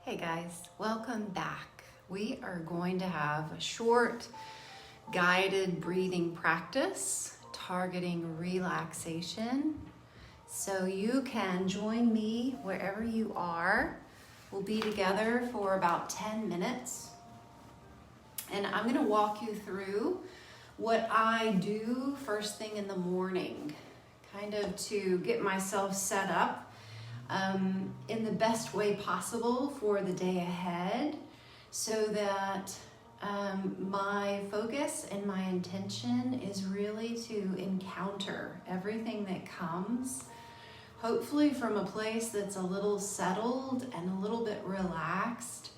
Hey guys, welcome back. We are going to have a short guided breathing practice targeting relaxation. So you can join me wherever you are. We'll be together for about 10 minutes. And I'm going to walk you through what I do first thing in the morning, kind of to get myself set up in the best way possible for the day ahead, so that my focus and my intention is really to encounter everything that comes, hopefully from a place that's a little settled and a little bit relaxed,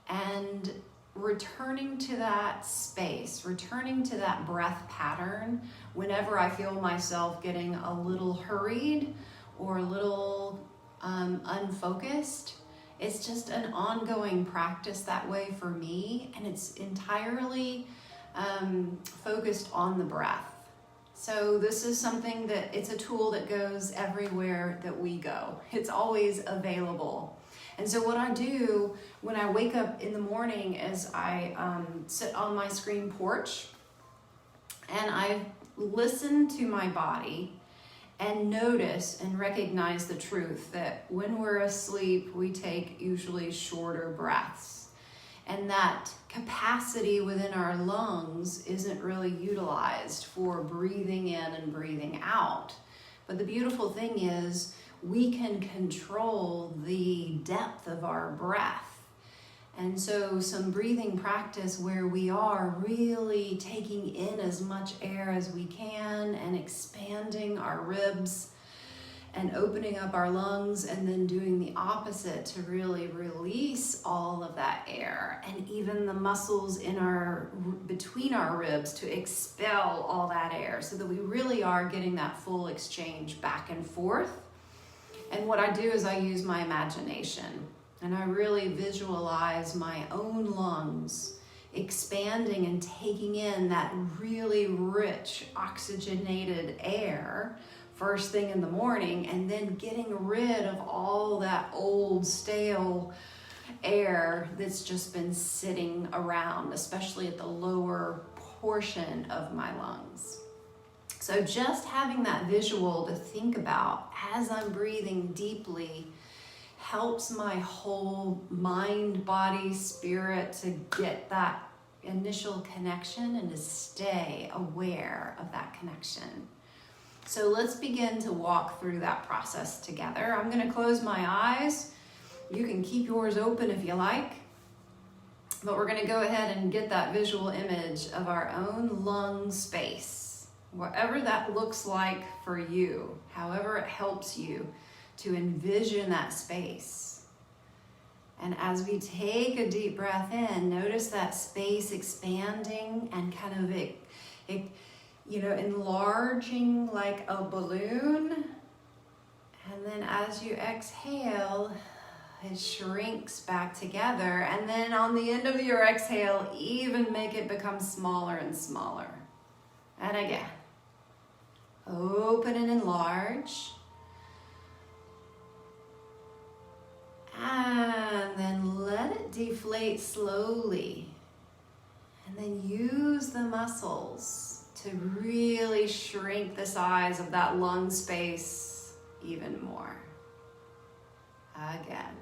and returning to that space, returning to that breath pattern whenever I feel myself getting a little hurried or a little unfocused. It's just an ongoing practice that way for me, and it's entirely focused on the breath. So this is something that it's a tool that goes everywhere that we go. It's always available. And so what I do when I wake up in the morning is I sit on my screen porch and I listen to my body and notice and recognize the truth that when we're asleep, we take usually shorter breaths. And that capacity within our lungs isn't really utilized for breathing in and breathing out. But the beautiful thing is we can control the depth of our breath. And so some breathing practice where we are really taking in as much air as we can and expanding our ribs and opening up our lungs, and then doing the opposite to really release all of that air and even the muscles in between our ribs to expel all that air, so that we really are getting that full exchange back and forth. And what I do is I use my imagination. And I really visualize my own lungs expanding and taking in that really rich oxygenated air first thing in the morning, and then getting rid of all that old stale air that's just been sitting around, especially at the lower portion of my lungs. So just having that visual to think about as I'm breathing deeply helps my whole mind, body, spirit to get that initial connection and to stay aware of that connection. So let's begin to walk through that process together. I'm going to close my eyes. You can keep yours open if you like, but we're going to go ahead and get that visual image of our own lung space, whatever that looks like for you, however it helps you to envision that space. And as we take a deep breath in, notice that space expanding and kind of enlarging like a balloon. And then as you exhale, it shrinks back together. And then on the end of your exhale, even make it become smaller and smaller. And again, open and enlarge. And then let it deflate slowly. And then use the muscles to really shrink the size of that lung space even more. Again,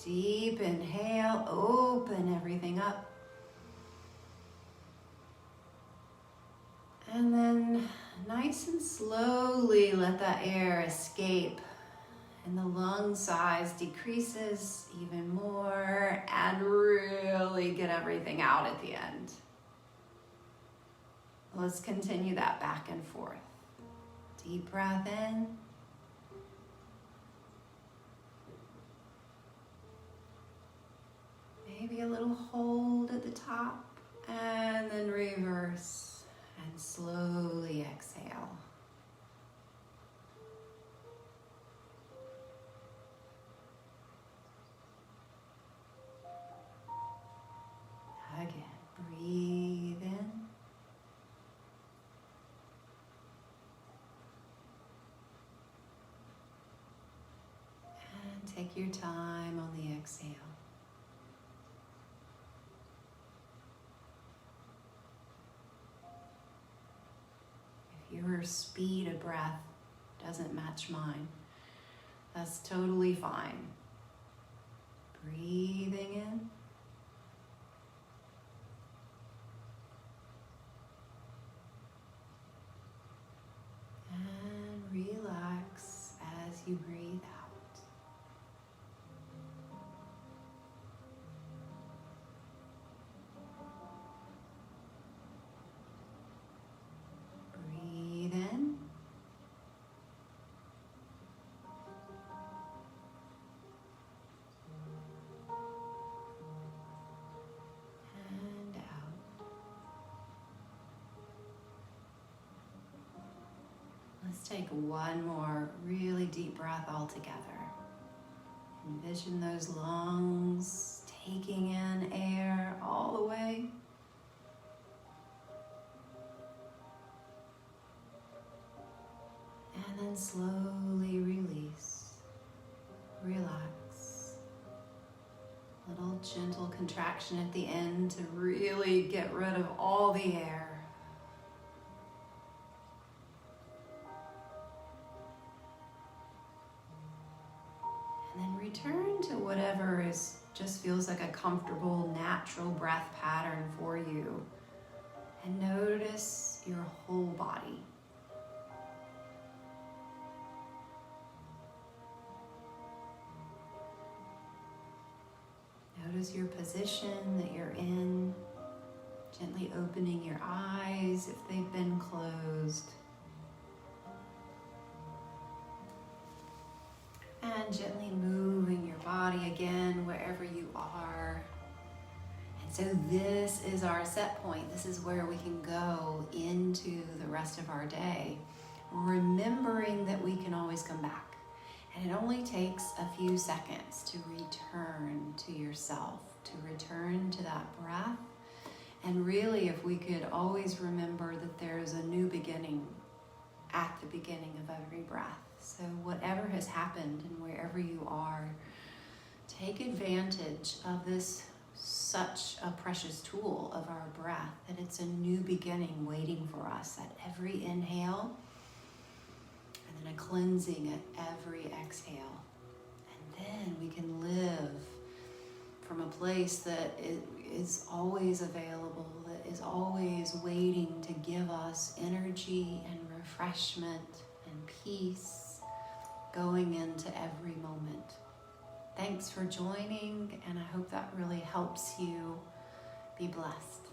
deep inhale, open everything up. And then nice and slowly let that air escape. And the lung size decreases even more, and really get everything out at the end. Let's continue that back and forth. Deep breath in. Maybe a little hold at the top, and then reverse and slowly exhale. Again, breathe in. And take your time on the exhale. your speed of breath doesn't match mine. That's totally fine. Breathing in. And relax as you breathe out. Breathe in. And out. Let's take one more really deep breath all together. Envision those lungs taking in air all the way. And then slowly release. Relax. Little gentle contraction at the end to really get rid of all the air. And then return to whatever just feels like a comfortable, natural breath pattern for you. And notice your whole body. Notice your position that you're in, gently opening your eyes if they've been closed. And gently moving your body again wherever you are. And so this is our set point. This is where we can go into the rest of our day, remembering that we can always come back. And it only takes a few seconds to return to yourself, to return to that breath. And really, if we could always remember that there's a new beginning at the beginning of every breath. So whatever has happened and wherever you are, take advantage of this such a precious tool of our breath, that it's a new beginning waiting for us at every inhale. And then a cleansing at every exhale. And then we can live from a place that is always available, that is always waiting to give us energy and refreshment and peace going into every moment. Thanks for joining, and I hope that really helps you. Be blessed.